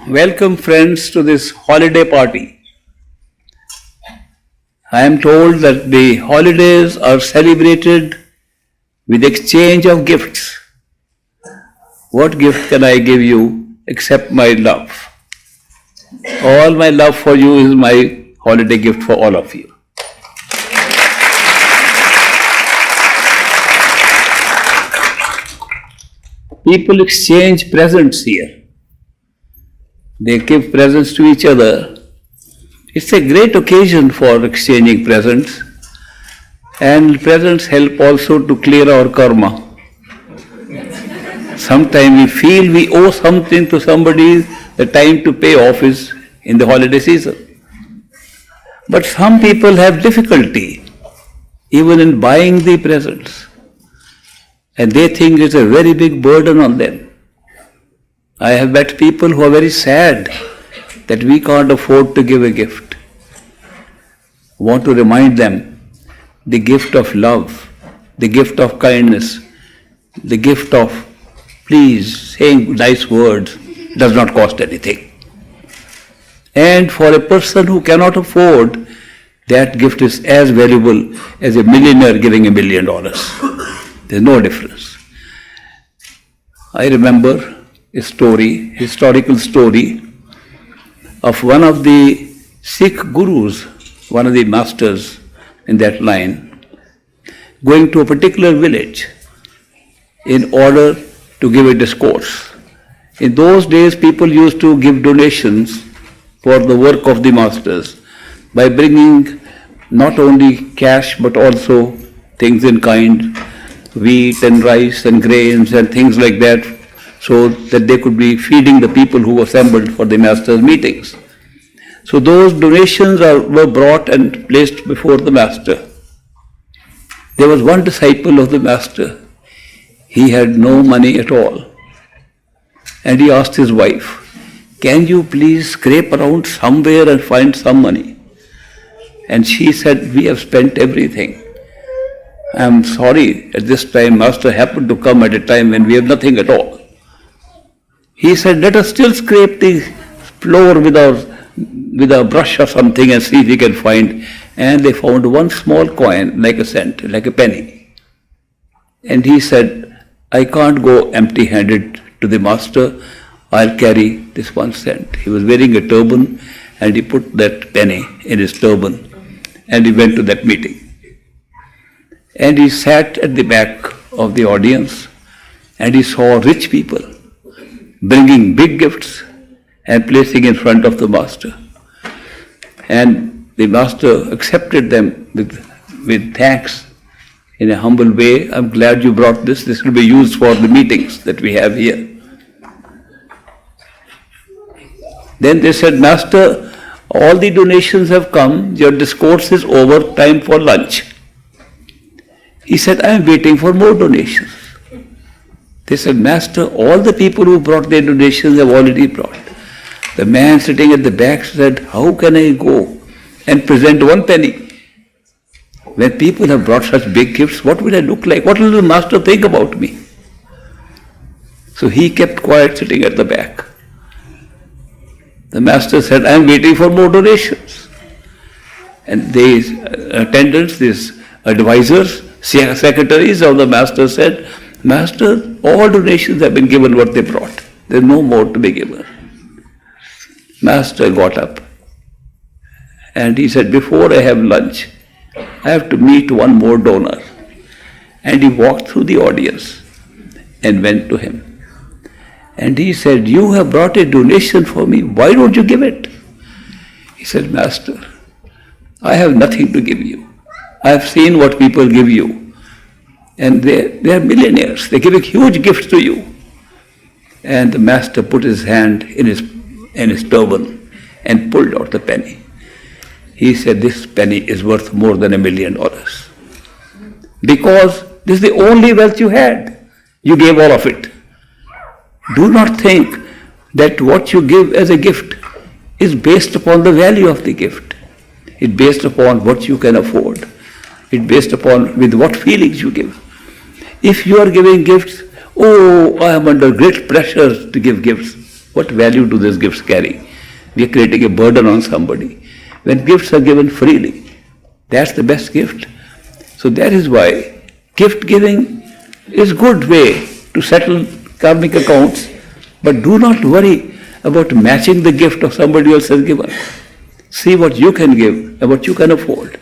Welcome friends to this holiday party. I am told that the holidays are celebrated with exchange of gifts. What gift can I give you except my love? All my love for you is my holiday gift for all of you. People exchange presents here. They give presents to each other. It's a great occasion for exchanging presents, and presents help also to clear our karma. Sometimes we feel we owe something to somebody, the time to pay off is in the holiday season. But some people have difficulty even in buying the presents, and they think it's a very big burden on them. I have met people who are very sad that we can't afford to give a gift. I want to remind them the gift of love, the gift of kindness, the gift of please, saying nice words does not cost anything. And for a person who cannot afford, that gift is as valuable as a millionaire giving $1 million. There's no difference. I remember a historical story of one of the Sikh gurus, one of the masters in that line, going to a particular village in order to give a discourse. In those days, people used to give donations for the work of the masters by bringing not only cash but also things in kind, wheat and rice and grains and things like that, so that they could be feeding the people who assembled for the master's meetings. So those donations were brought and placed before the master. There was one disciple of the master. He had no money at all. And he asked his wife, "Can you please scrape around somewhere and find some money?" And she said, "We have spent everything. I am sorry, at this time master happened to come at a time when we have nothing at all." He said, "Let us still scrape the floor with a brush or something and see if we can find." And they found one small coin, like a cent, like a penny. And he said, "I can't go empty-handed to the master. I'll carry this 1 cent. He was wearing a turban, and he put that penny in his turban, and he went to that meeting. And he sat at the back of the audience, and he saw rich people bringing big gifts and placing in front of the master. And the master accepted them with thanks in a humble way. "I'm glad you brought this. This will be used for the meetings that we have here." Then they said, "Master, all the donations have come. Your discourse is over. Time for lunch." He said, "I am waiting for more donations." They said, "Master, all the people who brought their donations have already brought." The man sitting at the back said, "How can I go and present 1 penny? When people have brought such big gifts, what will I look like? What will the master think about me?" So he kept quiet sitting at the back. The master said, "I am waiting for more donations." And these attendants, these advisors, secretaries of the master said, "Master, all donations have been given what they brought. There is no more to be given." Master got up and he said, "Before I have lunch, I have to meet one more donor." And he walked through the audience and went to him. And he said, "You have brought a donation for me. Why don't you give it?" He said, "Master, I have nothing to give you. I have seen what people give you. And they are millionaires. They're giving huge gifts to you." And the master put his hand in his turban and pulled out the penny. He said, "This penny is worth more than $1 million. Because this is the only wealth you had. You gave all of it. Do not think that what you give as a gift is based upon the value of the gift. It's based upon what you can afford. It's based upon with what feelings you give. If you are giving gifts, oh, I am under great pressure to give gifts. What value do these gifts carry? We are creating a burden on somebody. When gifts are given freely, that's the best gift. So that is why gift giving is good way to settle karmic accounts, but do not worry about matching the gift of somebody else has given. See what you can give and what you can afford.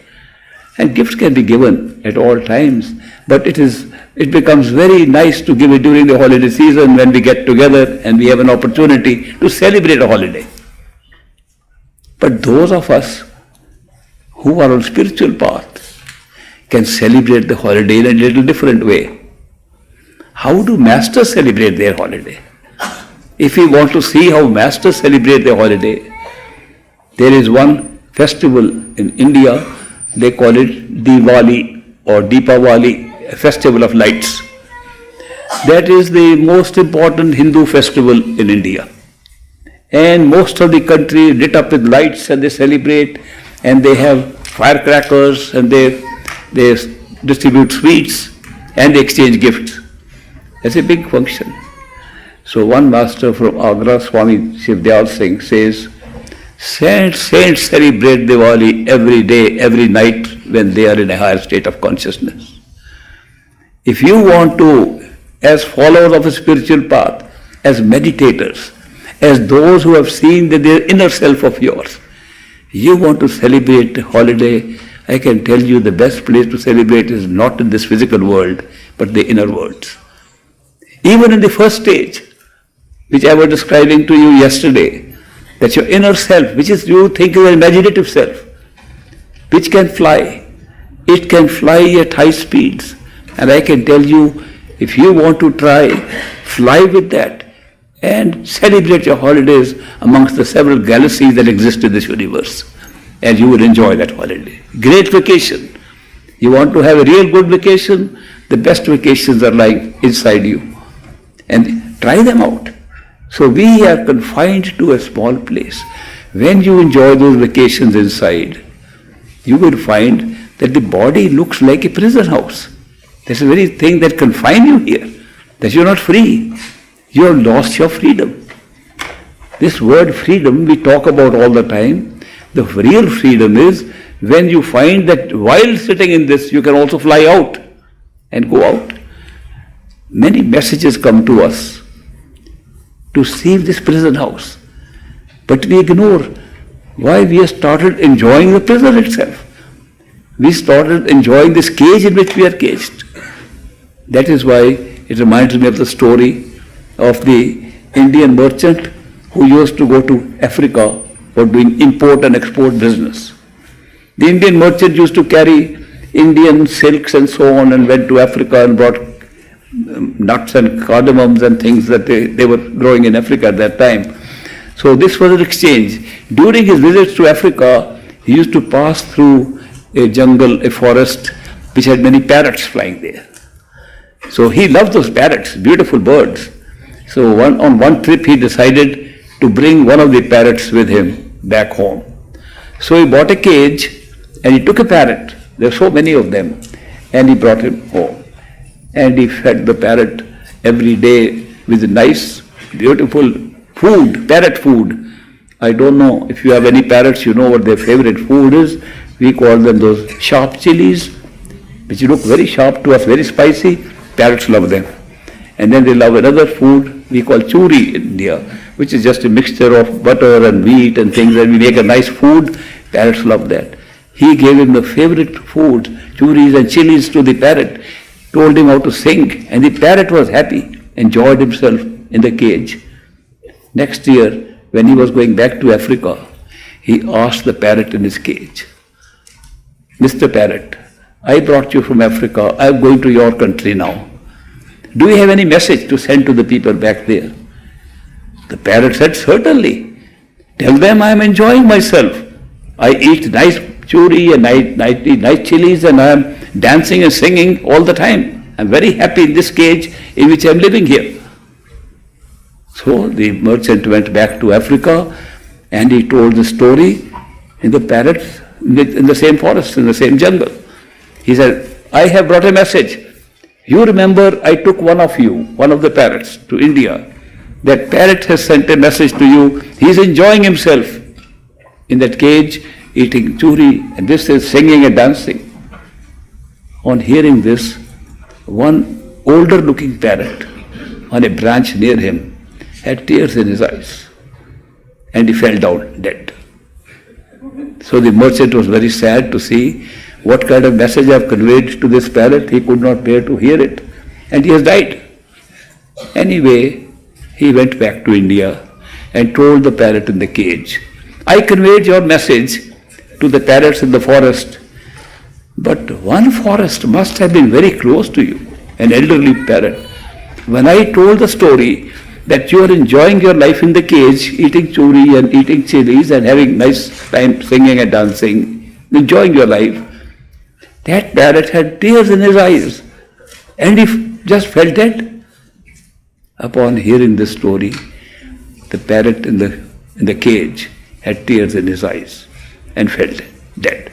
And gifts can be given at all times, but it becomes very nice to give it during the holiday season when we get together and we have an opportunity to celebrate a holiday. But those of us who are on spiritual path can celebrate the holiday in a little different way. How do masters celebrate their holiday? If we want to see how masters celebrate their holiday, there is one festival in India, they call it Diwali or Deepavali, a festival of lights. That is the most important Hindu festival in India. And most of the country lit up with lights and they celebrate and they have firecrackers and they distribute sweets and they exchange gifts. It's a big function. So one master from Agra, Swami Shivdayal Singh, says, Saints celebrate Diwali every day, every night when they are in a higher state of consciousness. If you want to, as followers of a spiritual path, as meditators, as those who have seen the inner self of yours, you want to celebrate a holiday, I can tell you the best place to celebrate is not in this physical world, but the inner worlds. Even in the first stage, which I was describing to you yesterday, that your inner self, which is you think is an imaginative self, which can fly. It can fly at high speeds. And I can tell you, if you want to try, fly with that and celebrate your holidays amongst the several galaxies that exist in this universe. And you will enjoy that holiday. Great vacation. You want to have a real good vacation? The best vacations are lying inside you. And try them out. So we are confined to a small place. When you enjoy those vacations inside, you will find that the body looks like a prison house. That's the very thing that confines you here, that you're not free. You have lost your freedom. This word freedom we talk about all the time. The real freedom is when you find that while sitting in this, you can also fly out and go out. Many messages come to us to save this prison house. But we ignore why we have started enjoying the prison itself. We started enjoying this cage in which we are caged. That is why it reminds me of the story of the Indian merchant who used to go to Africa for doing import and export business. The Indian merchant used to carry Indian silks and so on and went to Africa and brought nuts and cardamoms and things that they were growing in Africa at that time. So this was an exchange. During his visits to Africa, he used to pass through a jungle, a forest, which had many parrots flying there. So he loved those parrots, beautiful birds. So on one trip he decided to bring one of the parrots with him back home. So he bought a cage and he took a parrot. There were so many of them. And he brought him home. And he fed the parrot every day with nice, beautiful food, parrot food. I don't know if you have any parrots, you know what their favorite food is. We call them those sharp chilies, which look very sharp to us, very spicy. Parrots love them. And then they love another food we call churi in India, which is just a mixture of butter and wheat and things, and we make a nice food. Parrots love that. He gave him the favorite food, churis and chilies, to the parrot. Told him how to sing, and the parrot was happy, enjoyed himself in the cage. Next year, when he was going back to Africa, he asked the parrot in his cage, Mr. Parrot, I brought you from Africa, I am going to your country now. Do you have any message to send to the people back there? The parrot said, certainly. Tell them I am enjoying myself. I eat nice churi and I eat nice chilies and I am dancing and singing all the time. I am very happy in this cage in which I am living here. So the merchant went back to Africa and he told the story in the parrots in the same forest, in the same jungle. He said, I have brought a message. You remember I took one of the parrots to India that parrot has sent a message to you. He is enjoying himself in that cage, eating churi, and this is singing and dancing. On hearing this, one older looking parrot on a branch near him had tears in his eyes, and he fell down dead. So the merchant was very sad to see what kind of message I have conveyed to this parrot. He could not bear to hear it, and he has died. Anyway, he went back to India and told the parrot in the cage, I conveyed your message to the parrots in the forest, but one forest must have been very close to you, an elderly parrot. When I told the story that you are enjoying your life in the cage, eating churi and eating chilies and having nice time singing and dancing, enjoying your life, that parrot had tears in his eyes and he just fell dead. Upon hearing this story, the parrot in the cage had tears in his eyes and fell dead.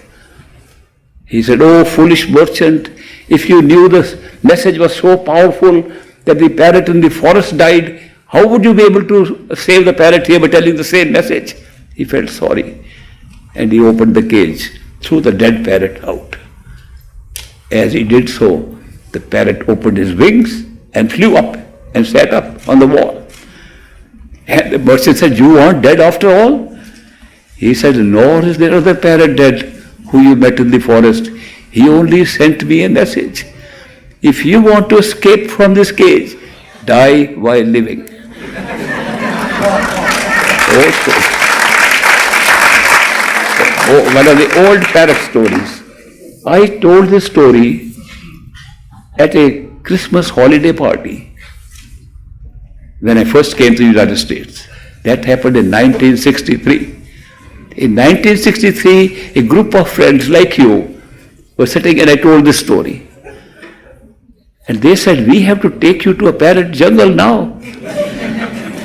He said, oh foolish merchant, if you knew the message was so powerful that the parrot in the forest died, how would you be able to save the parrot here by telling the same message? He felt sorry and he opened the cage, threw the dead parrot out. As he did so, the parrot opened his wings and flew up and sat up on the wall. And the merchant said, you aren't dead after all? He said, nor is there other parrot dead who you met in the forest. He only sent me a message. If you want to escape from this cage, die while living. One of the old parrot stories. I told this story at a Christmas holiday party when I first came to the United States. That happened in 1963. In 1963, a group of friends like you were sitting and I told this story. And they said, we have to take you to a parrot jungle now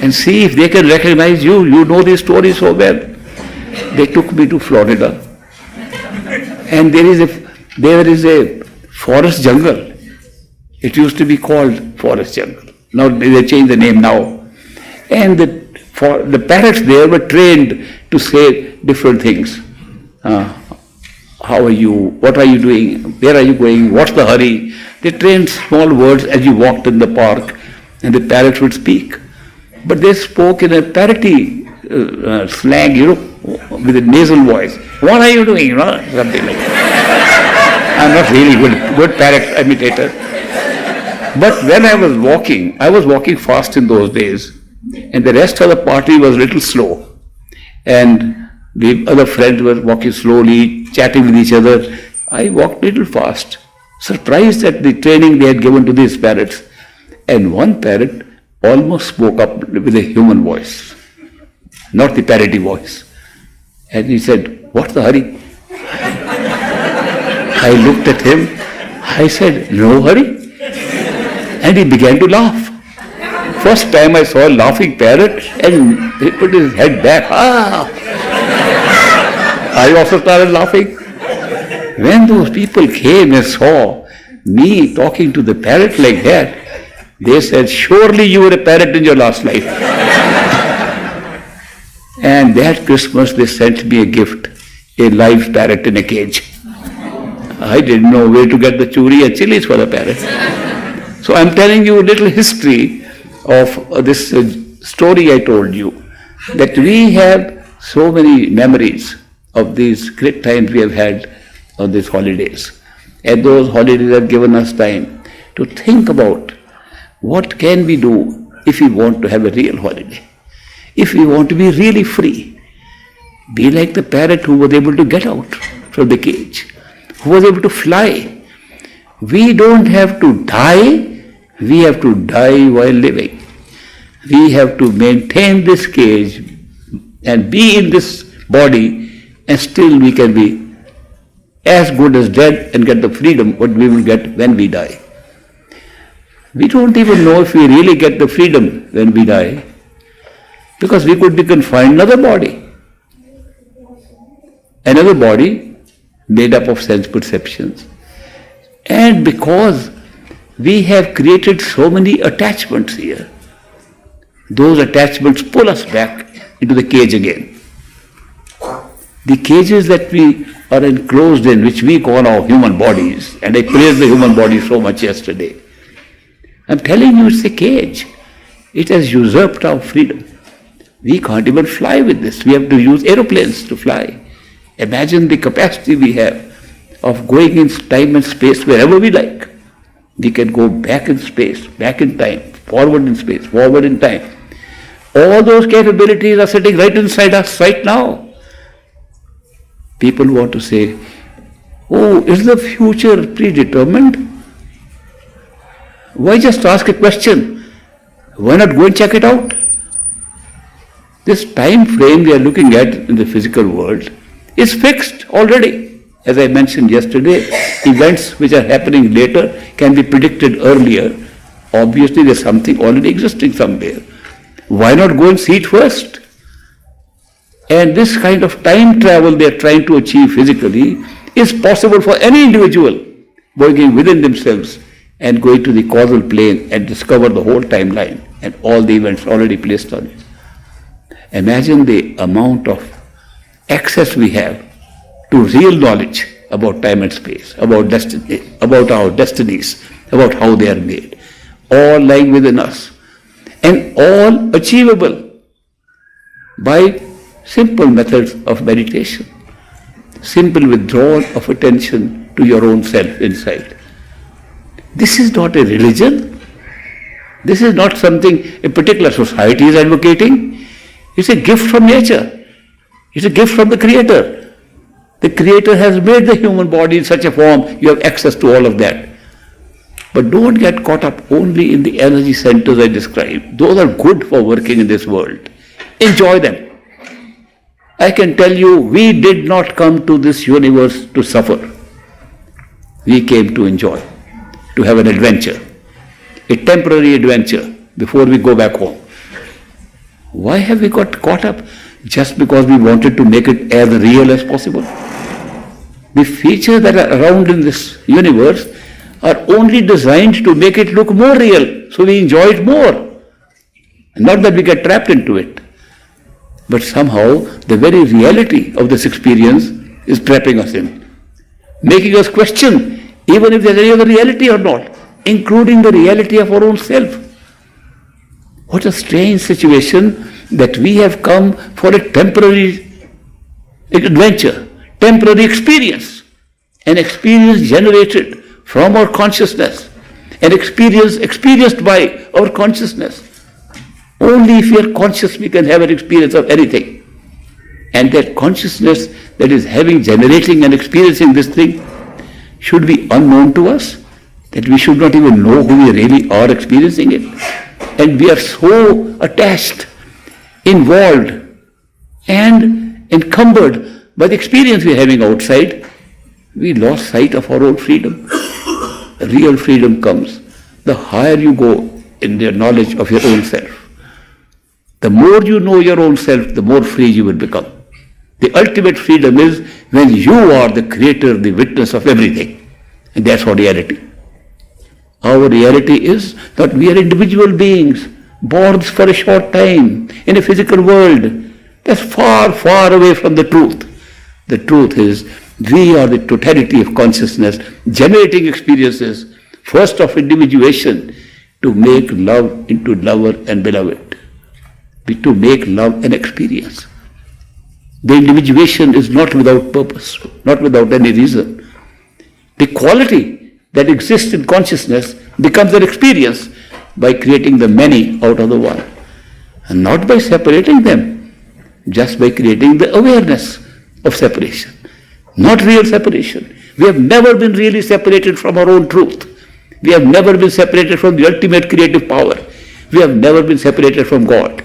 and see if they can recognize you. You know these stories so well. They took me to Florida. And there is a forest jungle. It used to be called forest jungle. Now they changed the name now. And the parrots there were trained to say different things. How are you? What are you doing? Where are you going? What's the hurry? They trained small words as you walked in the park and the parrots would speak. But they spoke in a parroty slang, with a nasal voice. What are you doing? Something like that. I'm not really good parrot imitator. But when I was walking fast in those days, and the rest of the party was a little slow. And the other friends were walking slowly, chatting with each other. I walked a little fast, surprised at the training they had given to these parrots. And one parrot almost spoke up with a human voice, not the parroty voice. And he said, what's the hurry? I looked at him. I said, no hurry. And he began to laugh. First time I saw a laughing parrot and he put his head back. I also started laughing. When those people came and saw me talking to the parrot like that, they said, surely you were a parrot in your last life. And that Christmas they sent me a gift, a live parrot in a cage. I didn't know where to get the churi and chilies for the parrot. So I'm telling you a little history of this story I told you, that we have so many memories of these great times we have had on these holidays. And those holidays have given us time to think about what can we do if we want to have a real holiday, if we want to be really free. Be like the parrot who was able to get out from the cage, who was able to fly. We don't have to die. We have to die while living. We have to maintain this cage and be in this body, and still we can be as good as dead and get the freedom what we will get when we die. We don't even know if we really get the freedom when we die, because we could be confined in another body. Another body made up of sense perceptions. And because we have created so many attachments here, those attachments pull us back into the cage again. The cages that we are enclosed in, which we call our human bodies, and I praised the human body so much yesterday. I'm telling you, it's a cage. It has usurped our freedom. We can't even fly with this. We have to use aeroplanes to fly. Imagine the capacity we have of going in time and space wherever we like. We can go back in space, back in time, forward in space, forward in time. All those capabilities are sitting right inside us right now. People want to say, oh, is the future predetermined? Why just ask a question? Why not go and check it out? This time frame we are looking at in the physical world is fixed already. As I mentioned yesterday, events which are happening later can be predicted earlier. Obviously, there's something already existing somewhere. Why not go and see it first? And this kind of time travel they are trying to achieve physically is possible for any individual working within themselves and going to the causal plane and discover the whole timeline and all the events already placed on it. Imagine the amount of access we have to real knowledge about time and space, about destiny, about our destinies, about how they are made, all lying within us, and all achievable by simple methods of meditation, simple withdrawal of attention to your own self inside. This is not a religion. This is not something a particular society is advocating. It's a gift from nature. It's a gift from the Creator. The Creator has made the human body in such a form you have access to all of that. But don't get caught up only in the energy centers I described. Those are good for working in this world. Enjoy them. I can tell you, we did not come to this universe to suffer. We came to enjoy, to have an adventure, a temporary adventure before we go back home. Why have we got caught up? Just because we wanted to make it as real as possible. The features that are around in this universe are only designed to make it look more real, so we enjoy it more. Not that we get trapped into it. But somehow the very reality of this experience is trapping us in, making us question even if there's any other reality or not, including the reality of our own self. What a strange situation that we have come for a temporary adventure, temporary experience, an experience generated from our consciousness, an experience experienced by our consciousness. Only if we are conscious we can have an experience of anything. And that consciousness that is generating and experiencing this thing should be unknown to us, that we should not even know who we really are experiencing it. And we are so attached, involved, and encumbered by the experience we are having outside, we lost sight of our own freedom. Real freedom comes the higher you go in the knowledge of your own self. The more you know your own self, the more free you will become. The ultimate freedom is when you are the creator, the witness of everything. And that's our reality. Our reality is that we are individual beings, born for a short time in a physical world. That's far, far away from the truth. The truth is we are the totality of consciousness, generating experiences, first of individuation, to make love into lover and beloved. To make love an experience. The individuation is not without purpose, not without any reason. The quality that exists in consciousness becomes an experience by creating the many out of the one. And not by separating them, just by creating the awareness of separation. Not real separation. We have never been really separated from our own truth. We have never been separated from the ultimate creative power. We have never been separated from God.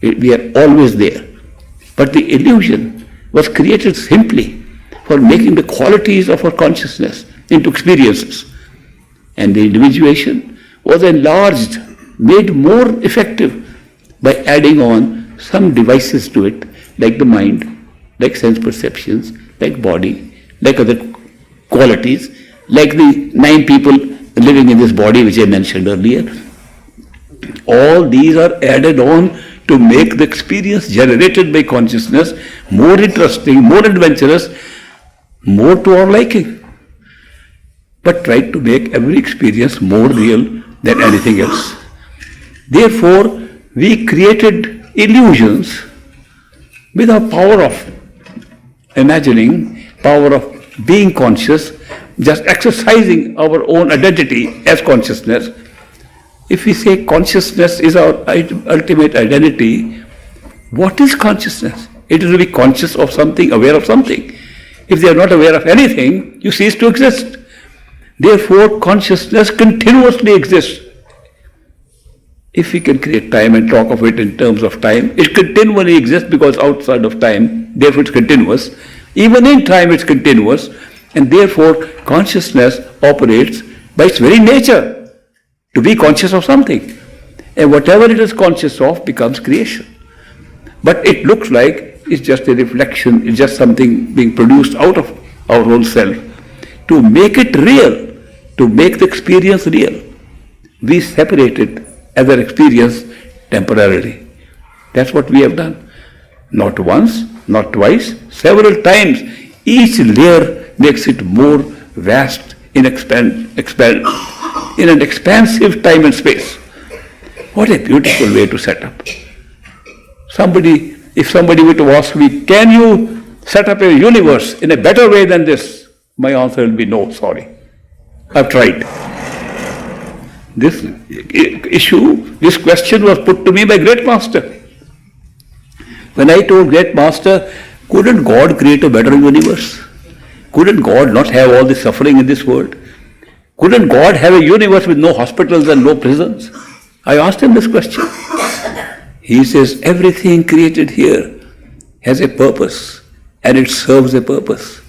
We are always there. But the illusion was created simply for making the qualities of our consciousness into experiences. And the individuation was enlarged, made more effective by adding on some devices to it, like the mind, like sense perceptions, like body, like other qualities, like the 9 people living in this body which I mentioned earlier. All these are added on to make the experience generated by consciousness more interesting, more adventurous, more to our liking. But try to make every experience more real than anything else. Therefore, we created illusions with our power of imagining, power of being conscious, just exercising our own identity as consciousness. If we say consciousness is our ultimate identity, what is consciousness? It is to be conscious of something, aware of something. If they are not aware of anything, you cease to exist. Therefore, consciousness continuously exists. If we can create time and talk of it in terms of time, it continually exists because outside of time, therefore it's continuous. Even in time it's continuous, and therefore consciousness operates by its very nature to be conscious of something. And whatever it is conscious of becomes creation. But it looks like it's just a reflection, it's just something being produced out of our own self. To make it real, to make the experience real, we separate it as an experience temporarily. That's what we have done. Not once, not twice, several times. Each layer makes it more vast in an expansive time and space. What a beautiful way to set up. If somebody were to ask me, can you set up a universe in a better way than this? My answer will be no, sorry. I've tried. This question was put to me by Great Master. When I told Great Master, couldn't God create a better universe? Couldn't God not have all the suffering in this world? Couldn't God have a universe with no hospitals and no prisons? I asked him this question. He says, everything created here has a purpose, and it serves a purpose.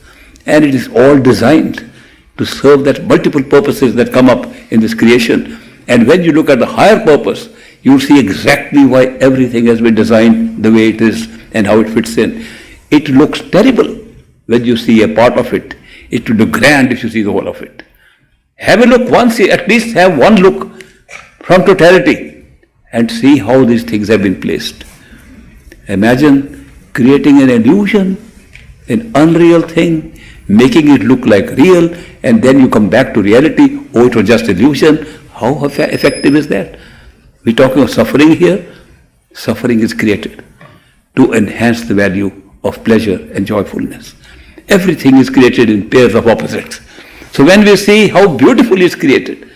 And it is all designed to serve that multiple purposes that come up in this creation. And when you look at the higher purpose, you will see exactly why everything has been designed the way it is and how it fits in. It looks terrible when you see a part of it. It will look grand if you see the whole of it. Have a look once, at least have one look from totality and see how these things have been placed. Imagine creating an illusion, an unreal thing, making it look like real, and then you come back to reality. Oh, it was just illusion. How effective is that? We're talking of suffering here. Suffering is created to enhance the value of pleasure and joyfulness. Everything is created in pairs of opposites. So when we see how beautifully it's created,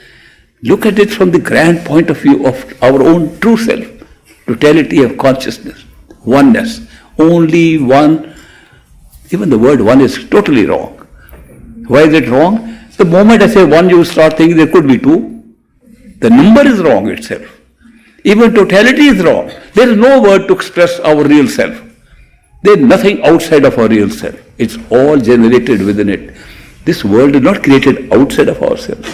look at it from the grand point of view of our own true self, totality of consciousness, oneness, only one. Even the word one is totally wrong. Why is it wrong? The moment I say one, you start thinking there could be two. The number is wrong itself. Even totality is wrong. There is no word to express our real self. There is nothing outside of our real self. It's all generated within it. This world is not created outside of ourselves.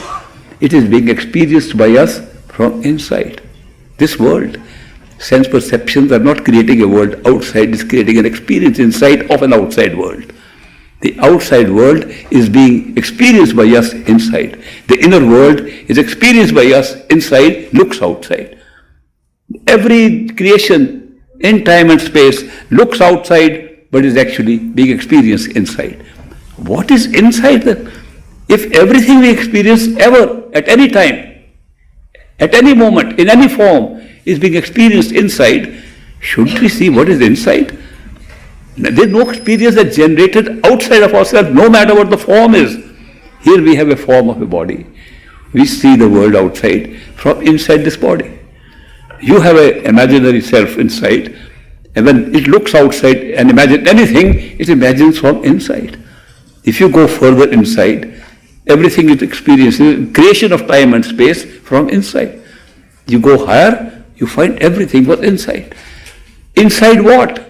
It is being experienced by us from inside. This world, sense perceptions are not creating a world outside, it's creating an experience inside of an outside world. The outside world is being experienced by us inside. The inner world is experienced by us inside, looks outside. Every creation in time and space looks outside but is actually being experienced inside. What is inside then? If everything we experience ever, at any time, at any moment, in any form, is being experienced inside, shouldn't we see what is inside? There is no experience that's generated outside of ourselves, no matter what the form is. Here we have a form of a body. We see the world outside from inside this body. You have an imaginary self inside, and when it looks outside and imagines anything, it imagines from inside. If you go further inside, everything is experienced, creation of time and space from inside. You go higher, you find everything was inside. Inside what?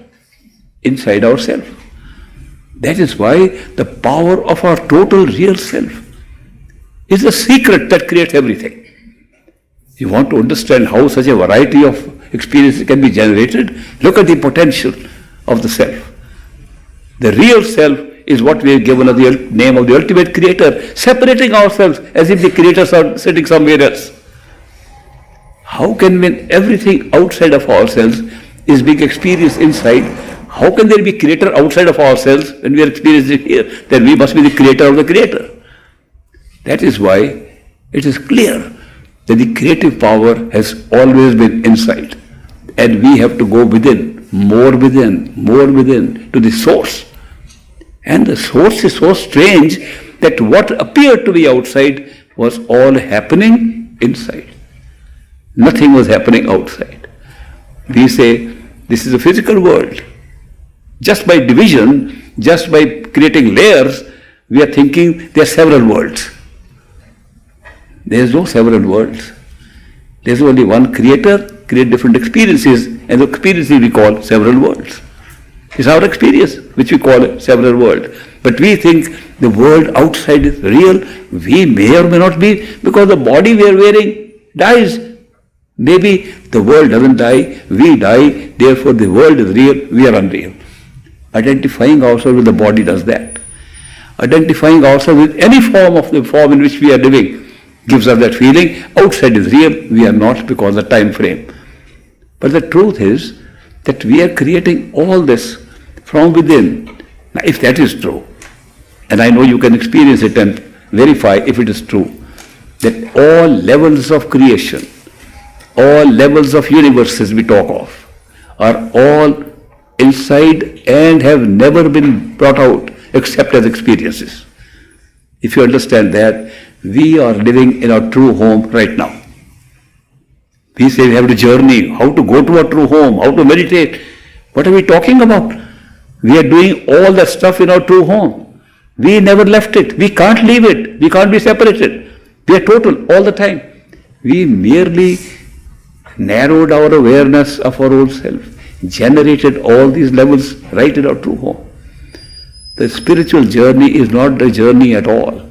Inside ourselves. That is why the power of our total real self is the secret that creates everything. You want to understand how such a variety of experiences can be generated? Look at the potential of the self. The real self is what we have given the name of the ultimate creator, separating ourselves as if the creators are sitting somewhere else. How can, when everything outside of ourselves is being experienced inside, how can there be creator outside of ourselves when we are experiencing here? Then we must be the creator of the creator. That is why it is clear that the creative power has always been inside. And we have to go within, more within, to the source. And the source is so strange that what appeared to be outside was all happening inside. Nothing was happening outside. We say, this is a physical world. Just by division, just by creating layers, we are thinking there are several worlds. There is no several worlds. There is only one creator, create different experiences, and the experiences we call several worlds. It's our experience which we call several worlds. But we think the world outside is real. We may or may not be, because the body we are wearing dies. Maybe the world doesn't die, we die, therefore the world is real, we are unreal. Identifying ourselves with the body does that. Identifying ourselves with any form of the form in which we are living gives us that feeling, outside is real, we are not, because of the time frame. But the truth is that we are creating all this from within. Now, if that is true, and I know you can experience it and verify if it is true, that all levels of creation, all levels of universes we talk of, are all inside and have never been brought out except as experiences. If you understand that, we are living in our true home right now. We say we have to journey, how to go to our true home, how to meditate. What are we talking about? We are doing all that stuff in our true home. We never left it. We can't leave it. We can't be separated. We are total all the time. We merely narrowed our awareness of our own self, generated all these levels right in our true home. The spiritual journey is not the journey at all.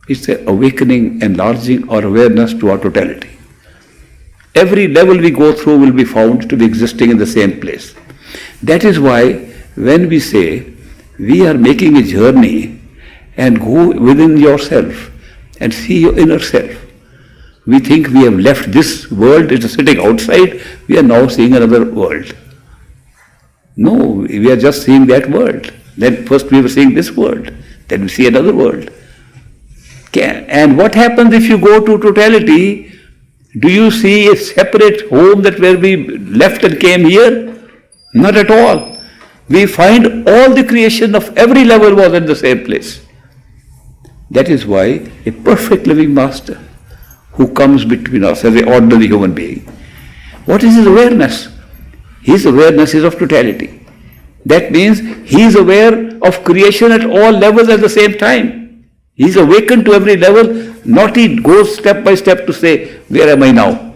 It's the awakening, enlarging our awareness to our totality. Every level we go through will be found to be existing in the same place. That is why when we say we are making a journey and go within yourself and see your inner self, we think we have left this world, it is sitting outside, we are now seeing another world. No, we are just seeing that world. Then first we were seeing this world, then we see another world. And what happens if you go to totality? Do you see a separate home that where we left and came here? Not at all. We find all the creation of every level was in the same place. That is why a perfect living master who comes between us as an ordinary human being, what is his awareness? His awareness is of totality. That means he is aware of creation at all levels at the same time. He is awakened to every level, not he goes step by step to say, where am I now?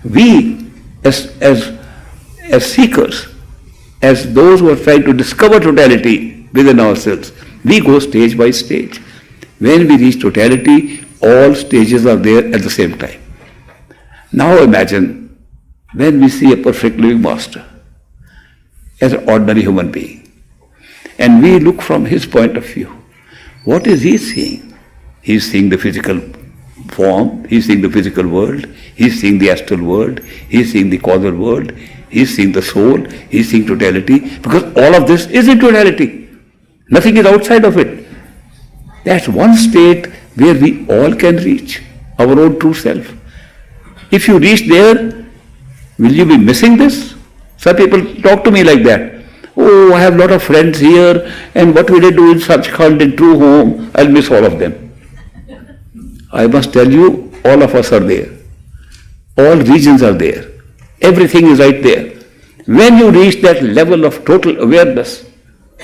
We, as seekers, as those who are trying to discover totality within ourselves, we go stage by stage. When we reach totality, all stages are there at the same time. Now imagine when we see a perfect living master as an ordinary human being, and we look from his point of view. What is he seeing? He is seeing the physical form, he is seeing the physical world, he is seeing the astral world, he is seeing the causal world, he is seeing the soul, he is seeing totality, because all of this is in totality. Nothing is outside of it. That's one state where we all can reach our own true self. If you reach there, will you be missing this? Some people talk to me like that. Oh, I have a lot of friends here, and what will I do in Sachkhand, in true home? I'll miss all of them. I must tell you, all of us are there. All regions are there. Everything is right there. When you reach that level of total awareness,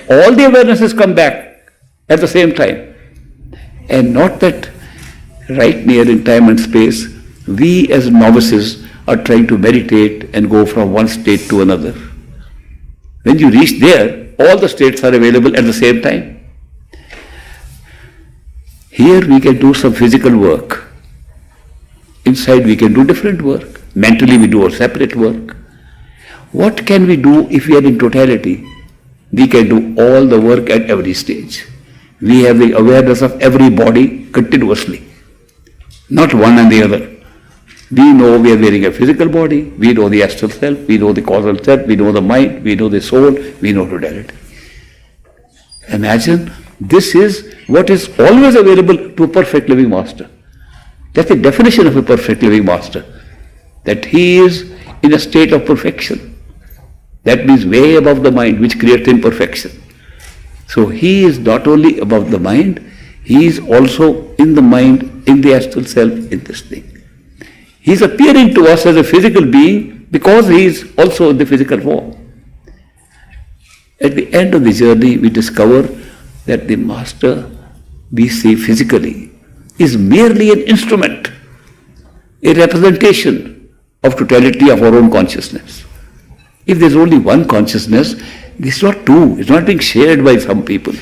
all the awarenesses come back at the same time. And not that right near in time and space, we as novices are trying to meditate and go from one state to another. When you reach there, all the states are available at the same time. Here we can do some physical work. Inside we can do different work. Mentally we do a separate work. What can we do if we are in totality? We can do all the work at every stage. We have the awareness of every body continuously, not one and the other. We know we are wearing a physical body, we know the astral self, we know the causal self, we know the mind, we know the soul, we know totality. Imagine, this is what is always available to a perfect living master. That's the definition of a perfect living master, that he is in a state of perfection. That means way above the mind, which creates imperfection. So he is not only above the mind, he is also in the mind, in the astral self, in this thing. He is appearing to us as a physical being because he is also in the physical form. At the end of the journey, we discover that the master we see physically is merely an instrument, a representation of totality of our own consciousness. If there's only one consciousness, it's not two, it's not being shared by some people.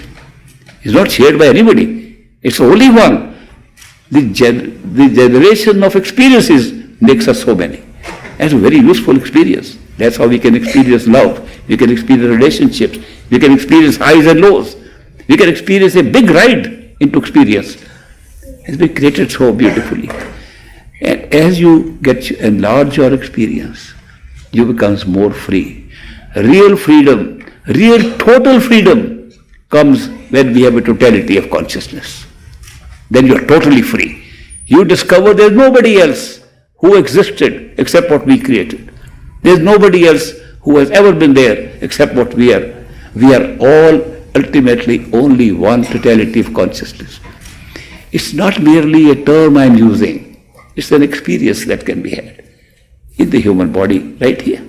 It's not shared by anybody. It's only one. The generation of experiences makes us so many. That's a very useful experience. That's how we can experience love. We can experience relationships. We can experience highs and lows. We can experience a big ride into experience. It's been created so beautifully. And as you enlarge your experience, you become more free. Real freedom, real total freedom comes when we have a totality of consciousness. Then you are totally free. You discover there is nobody else who existed except what we created. There is nobody else who has ever been there except what we are. We are all ultimately only one totality of consciousness. It's not merely a term I'm using. It's an experience that can be had in the human body right here.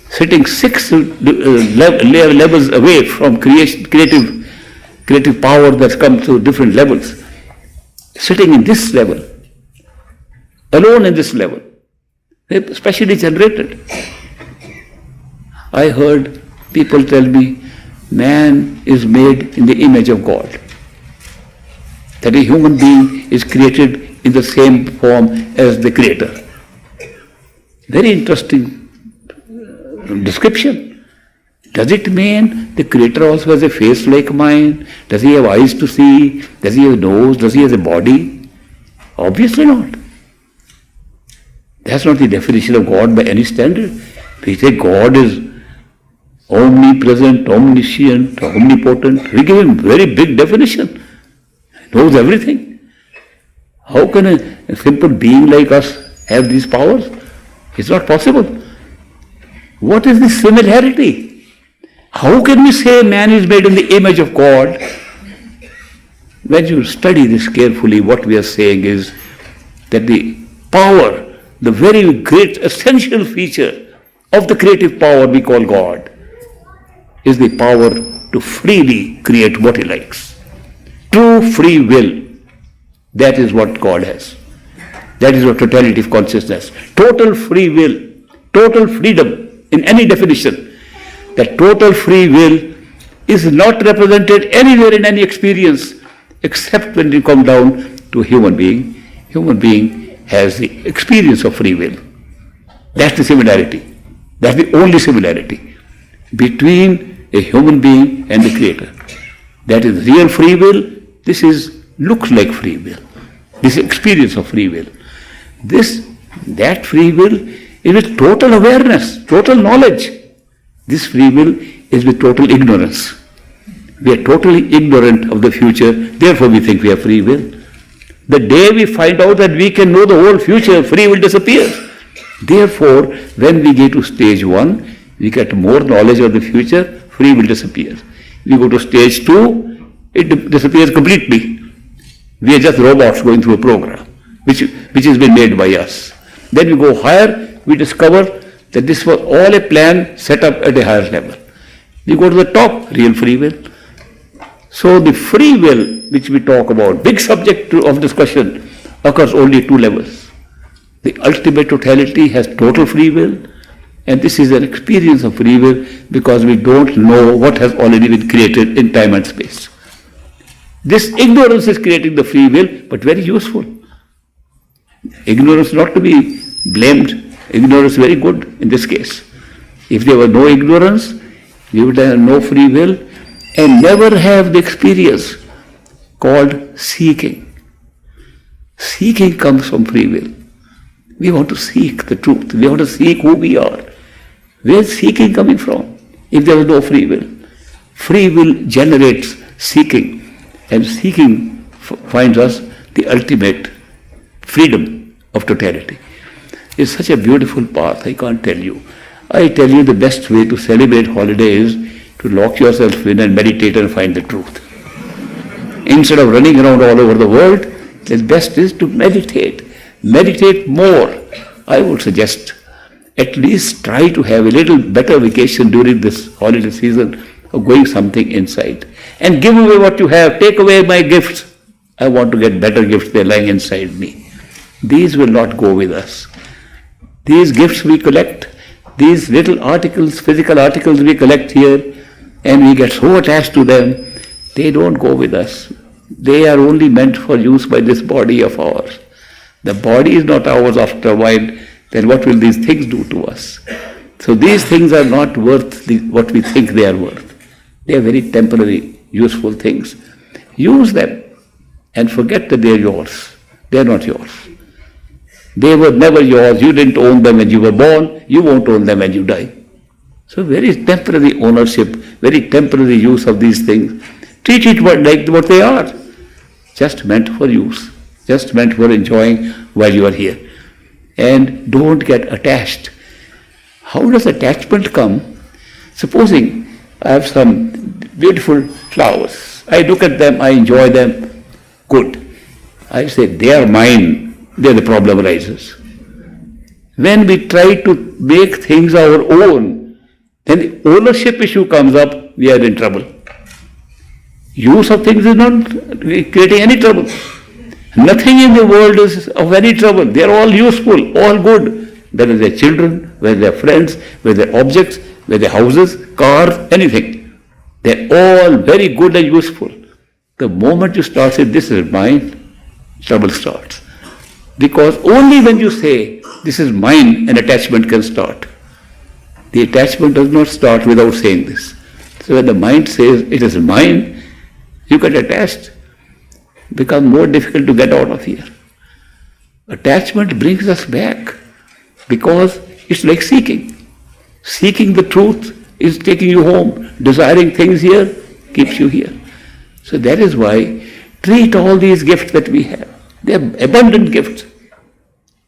Sitting 6 levels away from creative power that's come through different levels. Sitting in this level, alone in this level, they're specially generated. I heard people tell me, man is made in the image of God. That a human being is created in the same form as the Creator. Very interesting description. Does it mean the Creator also has a face like mine? Does he have eyes to see? Does he have a nose? Does he have a body? Obviously not. That's not the definition of God by any standard. We say God is omnipresent, omniscient, omnipotent. We give him very big definition. He knows everything. How can a simple being like us have these powers? It's not possible. What is the similarity? How can we say man is made in the image of God? When you study this carefully, what we are saying is that the power, the very great essential feature of the creative power we call God, is the power to freely create what he likes. True free will. That is what God has. That is what totality of consciousness. Total free will, total freedom in any definition. That total free will is not represented anywhere in any experience except when you come down to a human being. Human being has the experience of free will. That's the similarity. That's the only similarity between a human being and the Creator. That is real free will. This looks like free will. This experience of free will. That free will is with total awareness, total knowledge. This free will is with total ignorance. We are totally ignorant of the future, therefore we think we have free will. The day we find out that we can know the whole future, free will disappears. Therefore, when we get to stage 1, we get more knowledge of the future, free will disappears. We go to stage 2, it disappears completely. We are just robots going through a program, which has been made by us. Then we go higher, we discover that this was all a plan set up at a higher level. We go to the top, real free will. So the free will which we talk about, big subject of discussion, occurs only at 2 levels. The ultimate totality has total free will, and this is an experience of free will because we don't know what has already been created in time and space. This ignorance is creating the free will, but very useful. Ignorance not to be blamed. Ignorance is very good in this case. If there were no ignorance, we would have no free will and never have the experience called seeking. Seeking comes from free will. We want to seek the truth. We want to seek who we are. Where is seeking coming from? If there is no free will. Free will generates seeking, and seeking finds us the ultimate freedom of totality. It's such a beautiful path, I can't tell you. I tell you the best way to celebrate holiday is to lock yourself in and meditate and find the truth. Instead of running around all over the world, the best is to meditate. Meditate more. I would suggest at least try to have a little better vacation during this holiday season of going something inside. And give away what you have. Take away my gifts. I want to get better gifts. They're lying inside me. These will not go with us. These gifts we collect, these little articles, physical articles we collect here, and we get so attached to them, they don't go with us. They are only meant for use by this body of ours. The body is not ours after a while, then what will these things do to us? So these things are not worth what we think they are worth. They are very temporary, useful things. Use them and forget that they are yours. They are not yours. They were never yours. You didn't own them when you were born. You won't own them when you die. So very temporary ownership, very temporary use of these things. Treat it like what they are. Just meant for use. Just meant for enjoying while you are here. And don't get attached. How does attachment come? Supposing I have some beautiful flowers. I look at them, I enjoy them. Good. I say, they are mine. There the problem arises. When we try to make things our own, then the ownership issue comes up, we are in trouble. Use of things is not creating any trouble. Nothing in the world is of any trouble. They are all useful, all good. Whether they are children, whether they are friends, whether they are objects, whether they are houses, cars, anything. They are all very good and useful. The moment you start saying, this is mine, trouble starts. Because only when you say, this is mine, an attachment can start. The attachment does not start without saying this. So when the mind says, it is mine, you get attached. It becomes more difficult to get out of here. Attachment brings us back because it's like seeking. Seeking the truth is taking you home. Desiring things here keeps you here. So that is why treat all these gifts that we have. They are abundant gifts.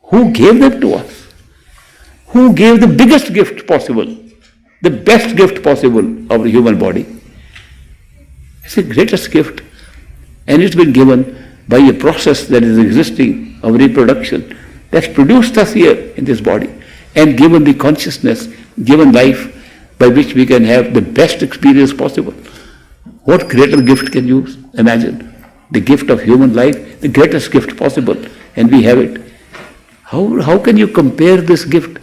Who gave them to us? Who gave the biggest gift possible? The best gift possible of the human body? It's the greatest gift. And it's been given by a process that is existing of reproduction that's produced us here in this body and given the consciousness, given life by which we can have the best experience possible. What greater gift can you imagine? The gift of human life, the greatest gift possible, and we have it. How can you compare this gift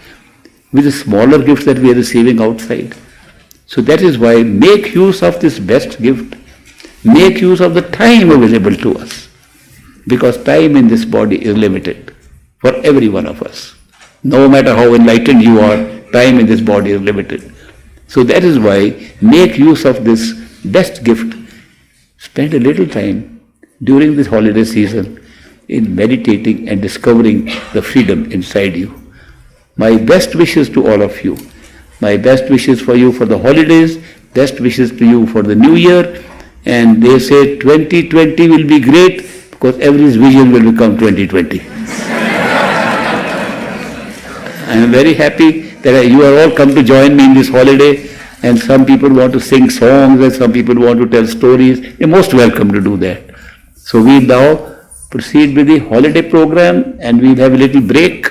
with the smaller gifts that we are receiving outside? So that is why make use of this best gift. Make use of the time available to us. Because time in this body is limited for every one of us. No matter how enlightened you are, time in this body is limited. So that is why make use of this best gift. Spend a little time during this holiday season in meditating and discovering the freedom inside you. My best wishes to all of you. My best wishes for you for the holidays, best wishes to you for the new year. And they say 2020 will be great because everybody's vision will become 2020. I am very happy that you are all come to join me in this holiday, and some people want to sing songs and some people want to tell stories. You're most welcome to do that. So we now proceed with the holiday program and we'll have a little break